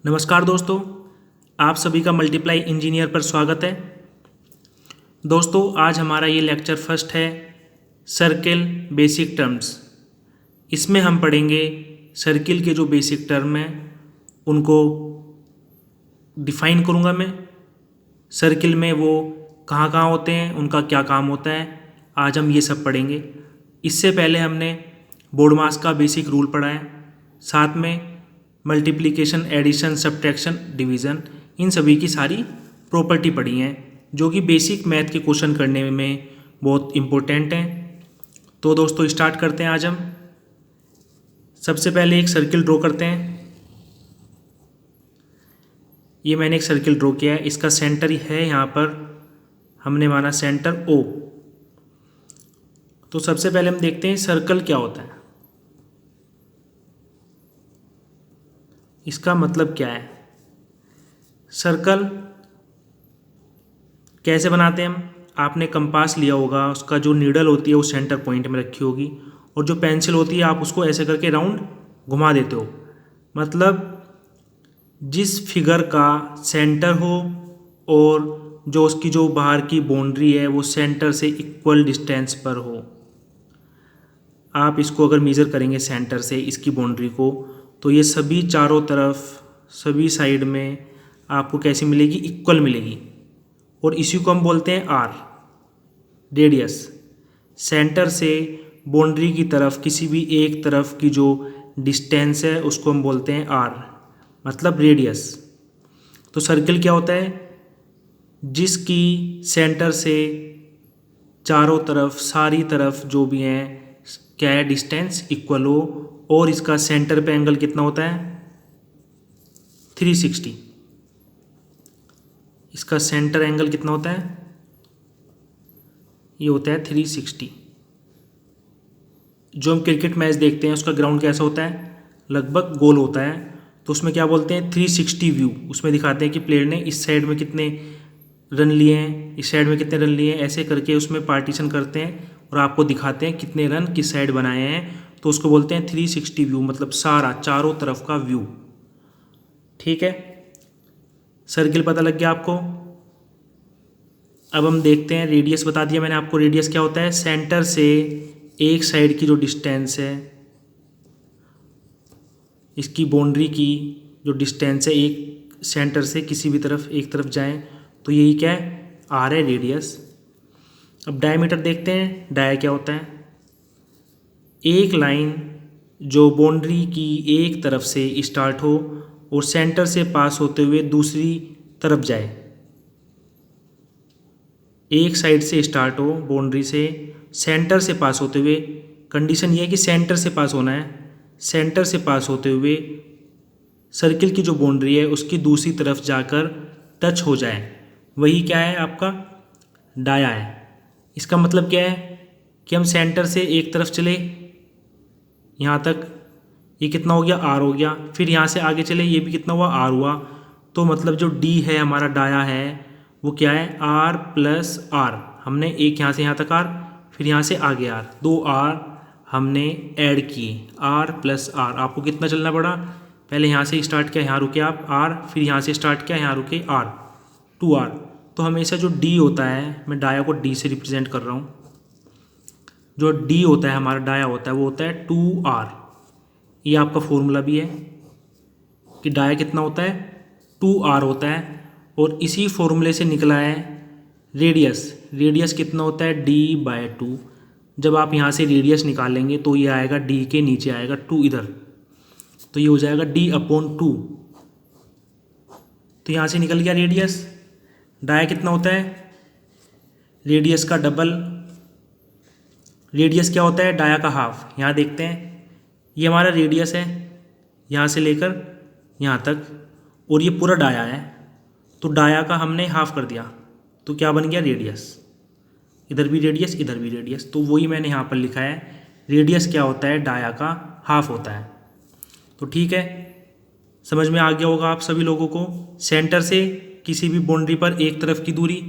नमस्कार दोस्तों, आप सभी का मल्टीप्लाई इंजीनियर पर स्वागत है। दोस्तों, आज हमारा ये लेक्चर फर्स्ट है सर्किल बेसिक टर्म्स। इसमें हम पढ़ेंगे सर्किल के जो बेसिक टर्म हैं उनको डिफ़ाइन करूँगा मैं। सर्किल में वो कहाँ कहाँ होते हैं, उनका क्या काम होता है, आज हम ये सब पढ़ेंगे। इससे पहले हमने बोर्डमास का बेसिक रूल पढ़ा है, साथ में मल्टीप्लिकेशन, एडिशन, सब्ट्रैक्शन, डिवीज़न, इन सभी की सारी प्रॉपर्टी पढ़ी हैं जो कि बेसिक मैथ के क्वेश्चन करने में बहुत इम्पोर्टेंट हैं। तो दोस्तों स्टार्ट करते हैं। आज हम सबसे पहले एक सर्किल ड्रॉ करते हैं। ये मैंने एक सर्किल ड्रॉ किया है, इसका सेंटर है यहाँ पर, हमने माना सेंटर O। तो सबसे पहले हम देखते हैं सर्कल क्या होता है, इसका मतलब क्या है। सर्कल कैसे बनाते हैं हम, आपने कंपास लिया होगा, उसका जो नीडल होती है वो सेंटर पॉइंट में रखी होगी और जो पेंसिल होती है आप उसको ऐसे करके राउंड घुमा देते हो। मतलब जिस फिगर का सेंटर हो और जो उसकी जो बाहर की बाउंड्री है वो सेंटर से इक्वल डिस्टेंस पर हो। आप इसको अगर मेज़र करेंगे सेंटर से इसकी बाउंड्री को, तो ये सभी चारों तरफ, सभी साइड में आपको कैसी मिलेगी, इक्वल मिलेगी। और इसी को हम बोलते हैं आर, रेडियस। सेंटर से बाउंड्री की तरफ किसी भी एक तरफ की जो डिस्टेंस है उसको हम बोलते हैं आर, मतलब रेडियस। तो सर्किल क्या होता है, जिसकी सेंटर से चारों तरफ, सारी तरफ जो भी हैं, क्या है, डिस्टेंस इक्वल हो और इसका सेंटर पे एंगल कितना होता है, 360। इसका सेंटर एंगल कितना होता है, ये होता है 360। जो हम क्रिकेट मैच देखते हैं उसका ग्राउंड कैसा होता है, लगभग गोल होता है। तो उसमें क्या बोलते हैं, 360 व्यू। उसमें दिखाते हैं कि प्लेयर ने इस साइड में कितने रन लिए हैं, इस साइड में कितने रन लिए हैं, ऐसे करके उसमें पार्टीशन करते हैं और आपको दिखाते हैं कितने रन किस साइड बनाए हैं। तो उसको बोलते हैं 360 व्यू, मतलब सारा चारों तरफ का व्यू। ठीक है, सर्किल पता लग गया आपको। अब हम देखते हैं, रेडियस बता दिया मैंने आपको। रेडियस क्या होता है, सेंटर से एक साइड की जो डिस्टेंस है, इसकी बाउंड्री की जो डिस्टेंस है, एक सेंटर से किसी भी तरफ एक तरफ जाएं, तो यही क्या है, आर है, रेडियस। अब डायमीटर देखते हैं। डाया क्या होता है, एक लाइन जो बाउंड्री की एक तरफ से स्टार्ट हो और सेंटर से पास होते हुए दूसरी तरफ जाए। एक साइड से स्टार्ट हो, बाउंड्री से सेंटर से पास होते हुए, कंडीशन ये है कि सेंटर से पास होना है, सेंटर से पास होते हुए सर्किल की जो बाउंड्री है उसकी दूसरी तरफ जाकर टच हो जाए, वही क्या है, आपका डाया है। इसका मतलब क्या है कि हम सेंटर से एक तरफ चले, यहाँ तक, ये कितना हो गया, आर हो गया। फिर यहाँ से आगे चले, ये भी कितना हुआ, आर हुआ। तो मतलब जो डी है हमारा, डाया है, वो क्या है, आर प्लस आर। हमने एक यहाँ से यहाँ तक आर, फिर यहाँ से आगे आर, दो आर हमने ऐड किए, आर प्लस आर। आपको कितना चलना पड़ा, पहले यहाँ से स्टार्ट किया, यहाँ रुके आप आर, फिर यहाँ से स्टार्ट किया, यहाँ रुके आर, 2R। तो हमेशा जो डी होता है, मैं डाया को डी से रिप्रेजेंट कर रहा हूँ, जो डी होता है हमारा, डाया होता है, वो होता है 2R। ये आपका फॉर्मूला भी है कि डाया कितना होता है, 2R होता है। और इसी फॉर्मूले से निकला है रेडियस। रेडियस कितना होता है, D/2। जब आप यहाँ से रेडियस निकालेंगे तो ये आएगा D के नीचे आएगा 2 इधर, तो ये हो जाएगा D/2। तो यहाँ से निकल गया रेडियस। डाया कितना होता है, रेडियस का डबल। रेडियस क्या होता है, डाया का हाफ। यहाँ देखते हैं, ये हमारा रेडियस है यहाँ से लेकर यहाँ तक, और ये पूरा डाया है, तो डाया का हमने हाफ कर दिया, तो क्या बन गया, रेडियस। इधर भी रेडियस, इधर भी रेडियस, तो वही मैंने यहाँ पर लिखा है, रेडियस क्या होता है, डाया का हाफ होता है। तो ठीक है, समझ में आ गया होगा आप सभी लोगों को। सेंटर से किसी भी बाउंड्री पर एक तरफ की दूरी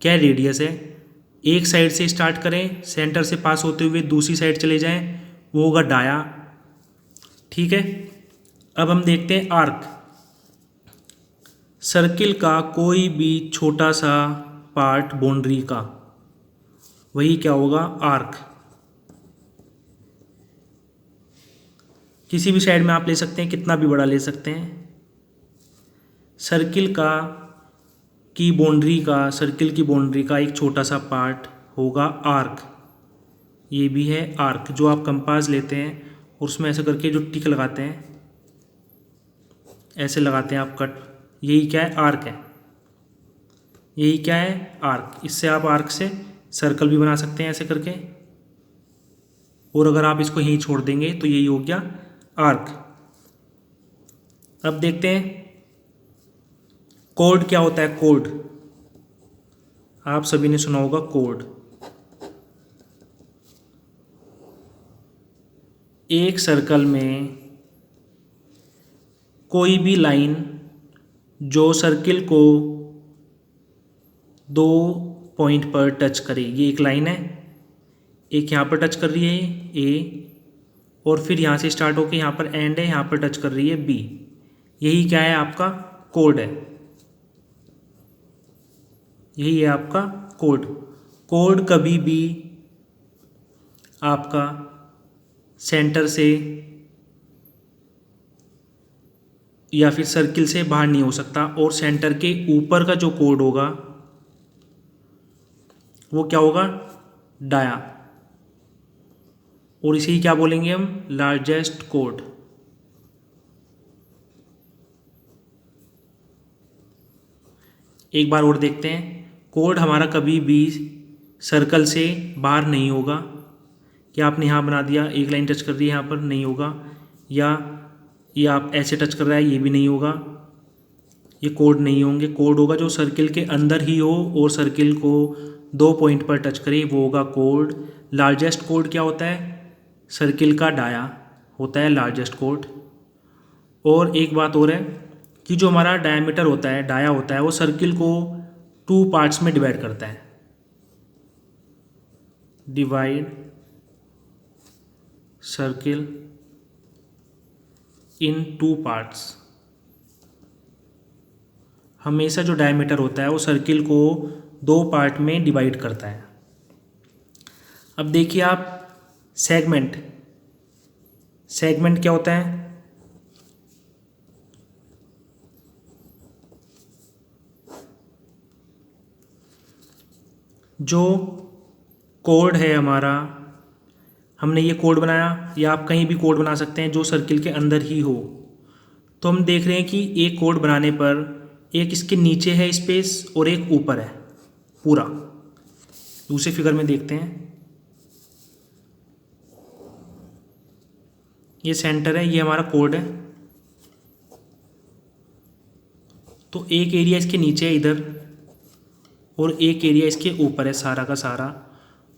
क्या रेडियस है। एक साइड से स्टार्ट करें, सेंटर से पास होते हुए दूसरी साइड चले जाएं, वो होगा डाया। ठीक है, अब हम देखते हैं आर्क। सर्किल का कोई भी छोटा सा पार्ट बाउंड्री का, वही क्या होगा, आर्क। किसी भी साइड में आप ले सकते हैं, कितना भी बड़ा ले सकते हैं। सर्किल की बाउंड्री का एक छोटा सा पार्ट होगा आर्क। ये भी है आर्क, जो आप कंपास लेते हैं और उसमें ऐसे करके जो टिक लगाते हैं, ऐसे लगाते हैं आप कट, यही क्या है, आर्क है। यही क्या है, आर्क। इससे आप आर्क से सर्कल भी बना सकते हैं ऐसे करके, और अगर आप इसको यहीं छोड़ देंगे तो यही हो गया आर्क। अब देखते हैं कोड क्या होता है। कोड आप सभी ने सुना होगा, कोड। एक सर्कल में कोई भी लाइन जो सर्किल को 2 पॉइंट पर टच करे, ये एक लाइन है, एक यहाँ पर टच कर रही है ए, और फिर यहाँ से स्टार्ट होकर यहाँ पर एंड है, यहाँ पर टच कर रही है बी। यही क्या है, आपका कोड है। यही है आपका कोड। कोड कभी भी आपका सेंटर से या फिर सर्किल से बाहर नहीं हो सकता, और सेंटर के ऊपर का जो कोड होगा वो क्या होगा, डाया, और इसे क्या बोलेंगे हम, लार्जेस्ट कोड। एक बार और देखते हैं, कोड हमारा कभी भी सर्कल से बाहर नहीं होगा। कि आपने यहाँ बना दिया, एक लाइन टच कर रही है यहाँ पर, नहीं होगा, या ये आप ऐसे टच कर रहा है, ये भी नहीं होगा, ये कोड नहीं होंगे। कोड होगा जो सर्किल के अंदर ही हो और सर्किल को 2 पॉइंट पर टच करे, वो होगा कोड। लार्जेस्ट कोड क्या होता है, सर्किल का डाया होता है लार्जेस्ट कोड। और एक बात और है कि जो हमारा डायमीटर होता है, डाया होता है, वो सर्किल को 2 पार्ट्स में डिवाइड करता है। डिवाइड सर्किल इन 2 पार्ट्स। हमेशा जो डायमीटर होता है वो सर्किल को 2 पार्ट में डिवाइड करता है। अब देखिए आप सेगमेंट। सेगमेंट क्या होता है, जो कोड है हमारा, हमने ये कोड बनाया, या आप कहीं भी कोड बना सकते हैं जो सर्किल के अंदर ही हो। तो हम देख रहे हैं कि एक कोड बनाने पर एक इसके नीचे है स्पेस और एक ऊपर है पूरा। दूसरे फिगर में देखते हैं, ये सेंटर है, ये हमारा कोड है। तो एक एरिया इसके नीचे है इधर, और एक एरिया इसके ऊपर है सारा का सारा।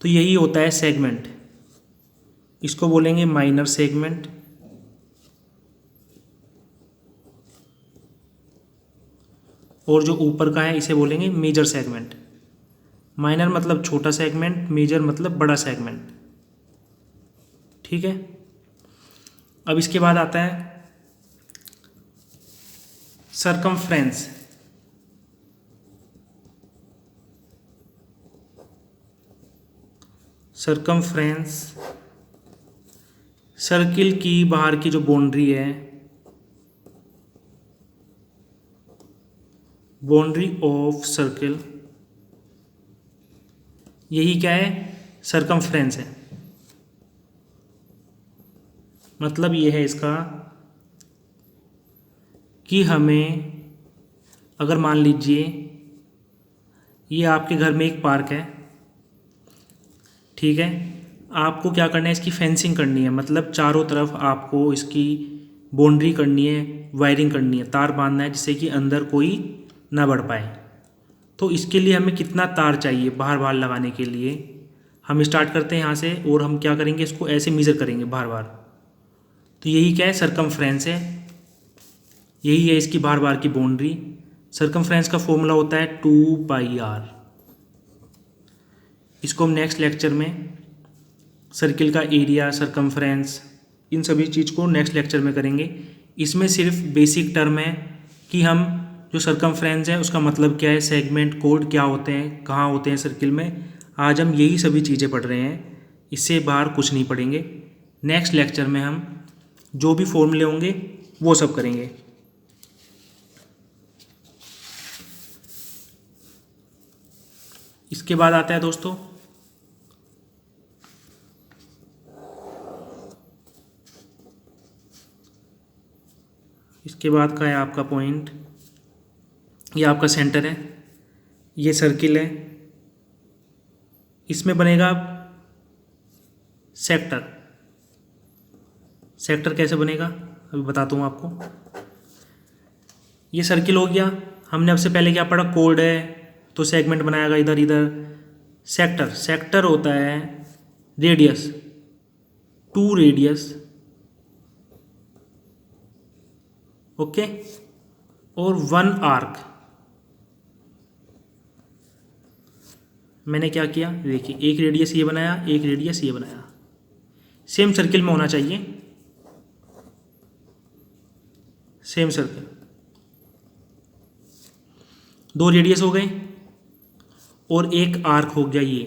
तो यही होता है सेगमेंट। इसको बोलेंगे माइनर सेगमेंट, और जो ऊपर का है इसे बोलेंगे मेजर सेगमेंट। माइनर मतलब छोटा सेगमेंट, मेजर मतलब बड़ा सेगमेंट। ठीक है। अब इसके बाद आता है सरकमफ्रेंस। सरकमफ्रेंस सर्किल की बाहर की जो बाउंड्री है, बाउंड्री ऑफ सर्किल, यही क्या है, सरकमफ्रेंस है। मतलब ये है इसका कि हमें, अगर मान लीजिए ये आपके घर में एक पार्क है, ठीक है, आपको क्या करना है, इसकी फेंसिंग करनी है। मतलब चारों तरफ आपको इसकी बाउंड्री करनी है, वायरिंग करनी है, तार बांधना है, जिससे कि अंदर कोई ना बढ़ पाए। तो इसके लिए हमें कितना तार चाहिए बाहर बाहर लगाने के लिए, हम स्टार्ट करते हैं यहाँ से, और हम क्या करेंगे, इसको ऐसे मेज़र करेंगे बाहर बाहर। तो यही क्या है, सरकमफ्रेंस है। यही है इसकी बाहर बाहर की बाउंड्री। सरकमफ्रेंस का फॉर्मूला होता है 2πr। इसको हम नेक्स्ट लेक्चर में सर्किल का एरिया, सरकमफ्रेंस, इन सभी चीज़ को नेक्स्ट लेक्चर में करेंगे। इसमें सिर्फ बेसिक टर्म है कि हम जो सरकमफ्रेंस है उसका मतलब क्या है, सेगमेंट, कोड क्या होते हैं, कहाँ होते हैं सर्किल में, आज हम यही सभी चीज़ें पढ़ रहे हैं, इससे बाहर कुछ नहीं पढ़ेंगे। नेक्स्ट लेक्चर में हम जो भी फॉर्मूले होंगे वो सब करेंगे। इसके बाद आता है दोस्तों इसके बाद का है आपका पॉइंट, ये आपका सेंटर है, ये सर्किल है, इसमें बनेगा सेक्टर। सेक्टर कैसे बनेगा अभी बताता हूँ आपको। ये सर्किल हो गया, हमने अब से पहले क्या पढ़ा, कोड है तो सेगमेंट बनाएगा इधर इधर। सेक्टर, सेक्टर होता है रेडियस, 2 रेडियस, ओके, और 1 आर्क। मैंने क्या किया देखिए, एक रेडियस ये बनाया, एक रेडियस ये बनाया, सेम सर्किल में होना चाहिए, सेम सर्किल। 2 रेडियस हो गए और एक आर्क हो गया, ये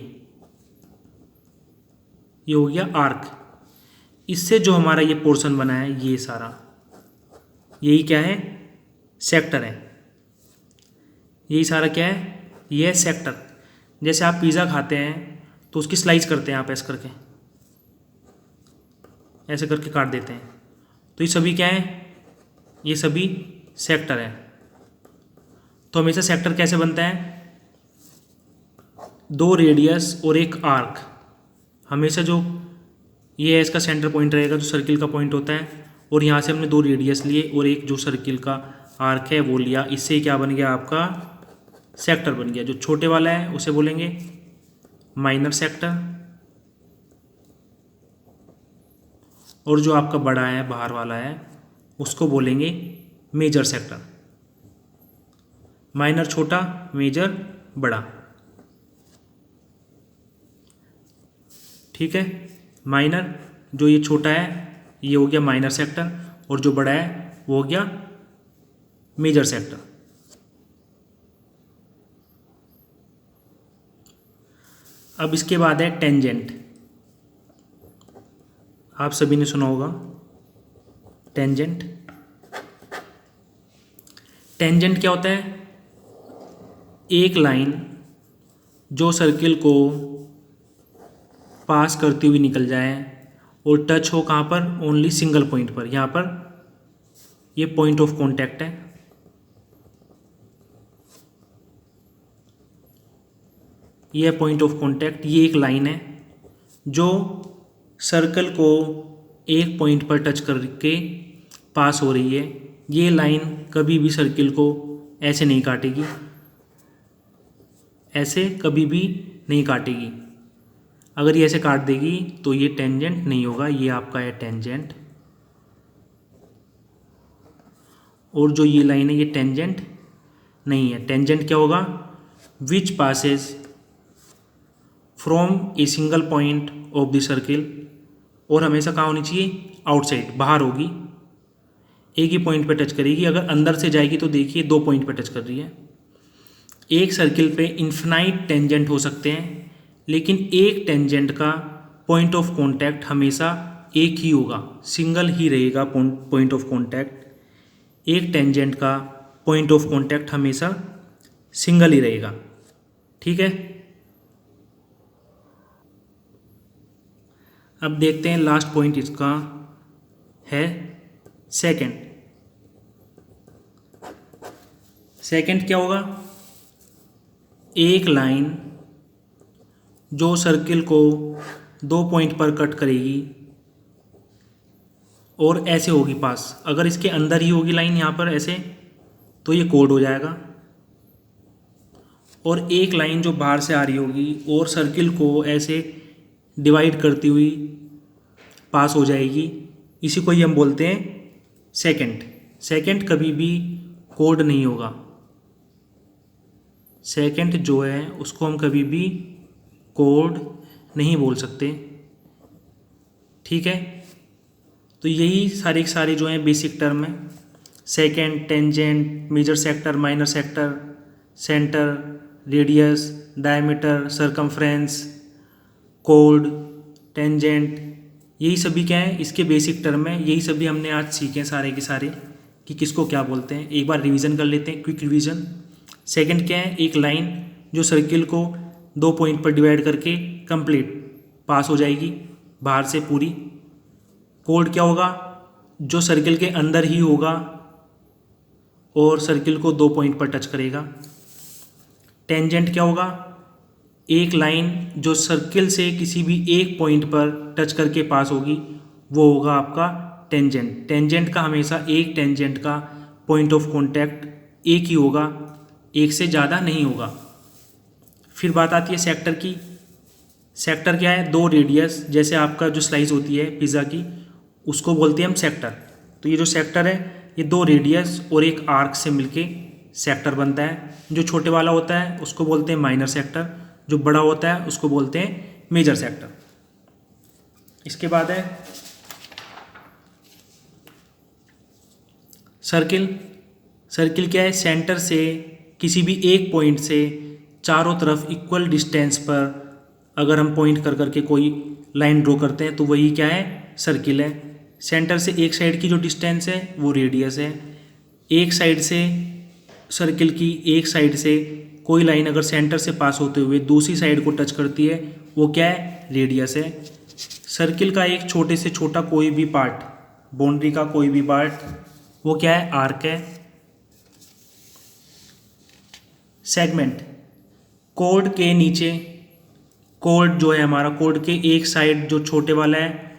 हो गया आर्क। इससे जो हमारा ये पोर्शन बना है ये सारा, यही क्या है, सेक्टर है। यही सारा क्या है, ये है सेक्टर। जैसे आप पिज़्ज़ा खाते हैं तो उसकी स्लाइस करते हैं आप, ऐसे करके, ऐसे करके काट देते हैं, तो ये सभी क्या है, ये सभी सेक्टर है। तो हमेशा सेक्टर कैसे बनता है, 2 रेडियस और एक आर्क। हमेशा जो ये है इसका सेंटर पॉइंट रहेगा, जो सर्किल का पॉइंट होता है, और यहाँ से हमने 2 रेडियस लिए और एक जो सर्किल का आर्क है वो लिया। इससे क्या बन गया, आपका सेक्टर बन गया। जो छोटे वाला है उसे बोलेंगे माइनर सेक्टर, और जो आपका बड़ा है बाहर वाला है उसको बोलेंगे मेजर सेक्टर। माइनर छोटा, मेजर बड़ा, ठीक है। माइनर जो ये छोटा है ये हो गया माइनर सेक्टर, और जो बड़ा है वो हो गया मेजर सेक्टर। अब इसके बाद है टेंजेंट। आप सभी ने सुना होगा टेंजेंट। टेंजेंट क्या होता है, एक लाइन जो सर्किल को पास करती हुई निकल जाए और टच हो कहाँ पर, ओनली सिंगल पॉइंट पर। यहाँ पर ये पॉइंट ऑफ कांटेक्ट है, ये है पॉइंट ऑफ कांटेक्ट। ये एक लाइन है जो सर्कल को एक पॉइंट पर टच करके पास हो रही है। ये लाइन कभी भी सर्किल को ऐसे नहीं काटेगी, ऐसे कभी भी नहीं काटेगी। अगर ये ऐसे काट देगी तो ये टेंजेंट नहीं होगा, ये आपका है टेंजेंट। और जो ये लाइन है ये टेंजेंट नहीं है। टेंजेंट क्या होगा, विच passes from a single point of the circle, और हमेशा कहाँ होनी चाहिए, आउटसाइड, बाहर होगी, एक ही पॉइंट पे टच करेगी। अगर अंदर से जाएगी तो देखिए 2 पॉइंट पे टच कर रही है। एक सर्किल पे इन्फिनाइट टेंजेंट हो सकते हैं, लेकिन एक टेंजेंट का पॉइंट ऑफ कांटेक्ट हमेशा एक ही होगा, सिंगल ही रहेगा पॉइंट ऑफ कांटेक्ट। एक टेंजेंट का पॉइंट ऑफ कांटेक्ट हमेशा सिंगल ही रहेगा, ठीक है। अब देखते हैं लास्ट पॉइंट इसका है सेकंड। सेकंड क्या होगा, एक लाइन जो सर्किल को 2 पॉइंट पर कट करेगी और ऐसे होगी पास। अगर इसके अंदर ही होगी लाइन यहाँ पर ऐसे, तो ये कोड हो जाएगा। और एक लाइन जो बाहर से आ रही होगी और सर्किल को ऐसे डिवाइड करती हुई पास हो जाएगी, इसी को ही हम बोलते हैं सेकंड। सेकंड कभी भी कोड नहीं होगा। सेकंड जो है उसको हम कभी भी कोड नहीं बोल सकते, ठीक है। तो यही सारे जो हैं बेसिक टर्म है। Secant, tangent, major sector, minor sector, centre, radius, diameter, circumference, कोड, टेंजेंट, यही सभी क्या है इसके बेसिक टर्म है। यही सभी हमने आज सीखे सारे के सारे कि किसको क्या बोलते हैं। एक बार रिवीजन कर लेते हैं, क्विक रिवीजन। सेकंड क्या है, एक लाइन जो सर्किल को 2 पॉइंट पर डिवाइड करके कंप्लीट पास हो जाएगी बाहर से पूरी। कोड क्या होगा, जो सर्किल के अंदर ही होगा और सर्किल को 2 पॉइंट पर टच करेगा। टेंजेंट क्या होगा, एक लाइन जो सर्किल से किसी भी एक पॉइंट पर टच करके पास होगी वो होगा आपका टेंजेंट। टेंजेंट का हमेशा एक टेंजेंट का पॉइंट ऑफ कांटेक्ट एक ही होगा, एक से ज़्यादा नहीं होगा। फिर बात आती है सेक्टर की। सेक्टर क्या है, 2 रेडियस, जैसे आपका जो स्लाइस होती है पिज़्ज़ा की उसको बोलते हैं हम सेक्टर। तो ये जो सेक्टर है ये 2 रेडियस और एक आर्क से मिलके सेक्टर बनता है। जो छोटे वाला होता है उसको बोलते हैं माइनर सेक्टर, जो बड़ा होता है उसको बोलते हैं मेजर सेक्टर। इसके बाद है सर्किल। सर्किल क्या है, सेंटर से किसी भी एक पॉइंट से चारों तरफ इक्वल डिस्टेंस पर अगर हम पॉइंट कर करके कोई लाइन ड्रॉ करते हैं तो वही क्या है, सर्किल है। सेंटर से एक साइड की जो डिस्टेंस है वो रेडियस है। एक साइड से सर्किल की एक साइड से कोई लाइन अगर सेंटर से पास होते हुए दूसरी साइड को टच करती है वो क्या है, रेडियस है। सर्किल का एक छोटे से छोटा कोई भी पार्ट, बाउंड्री का कोई भी पार्ट, वो क्या है, आर्क है। सेगमेंट, कोड के नीचे, कोड जो है हमारा कोड के एक साइड जो छोटे वाला है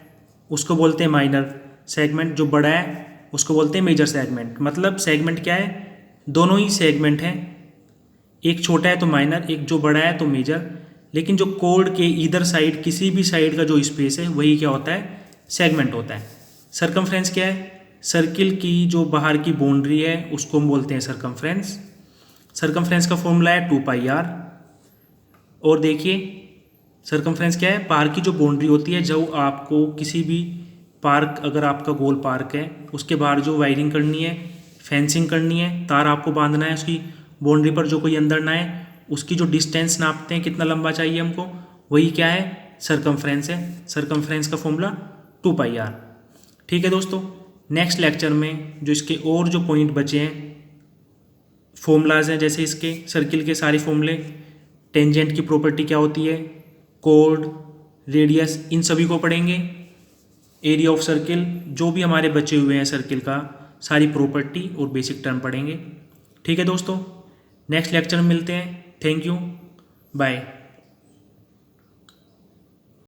उसको बोलते हैं माइनर सेगमेंट, जो बड़ा है उसको बोलते हैं मेजर सेगमेंट। मतलब सेगमेंट क्या है, दोनों ही सेगमेंट हैं, एक छोटा है तो माइनर, एक जो बड़ा है तो मेजर। लेकिन जो कोड के इधर साइड किसी भी साइड का जो स्पेस है वही क्या होता है, सेगमेंट होता है। सरकमफ्रेंस क्या है, सर्किल की जो बाहर की बाउंड्री है उसको हम बोलते हैं सरकमफ्रेंस। सरकमफ्रेंस का फॉर्मूला है 2πr। और देखिए सरकमफ्रेंस क्या है, पार्क की जो बाउंड्री होती है, जो आपको किसी भी पार्क, अगर आपका गोल पार्क है उसके बाहर जो वायरिंग करनी है, फेंसिंग करनी है, तार आपको बांधना है उसकी बाउंड्री पर, जो कोई अंदर ना है, उसकी जो डिस्टेंस नापते हैं कितना लंबा चाहिए हमको, वही क्या है, सरकमफ्रेंस है। सरकमफ्रेंस का फॉर्मूला 2πr। ठीक है दोस्तों, नेक्स्ट लेक्चर में जो इसके और जो पॉइंट बचे हैं, फॉर्मूलाज हैं, जैसे इसके सर्किल के सारे फॉर्मूले, टेंजेंट की प्रॉपर्टी क्या होती है, कोड, रेडियस, इन सभी को पढ़ेंगे। एरिया ऑफ सर्किल, जो भी हमारे बचे हुए हैं सर्किल का, सारी प्रॉपर्टी और बेसिक टर्म पढ़ेंगे। ठीक है दोस्तों, नेक्स्ट लेक्चर में मिलते हैं। Thank you, bye.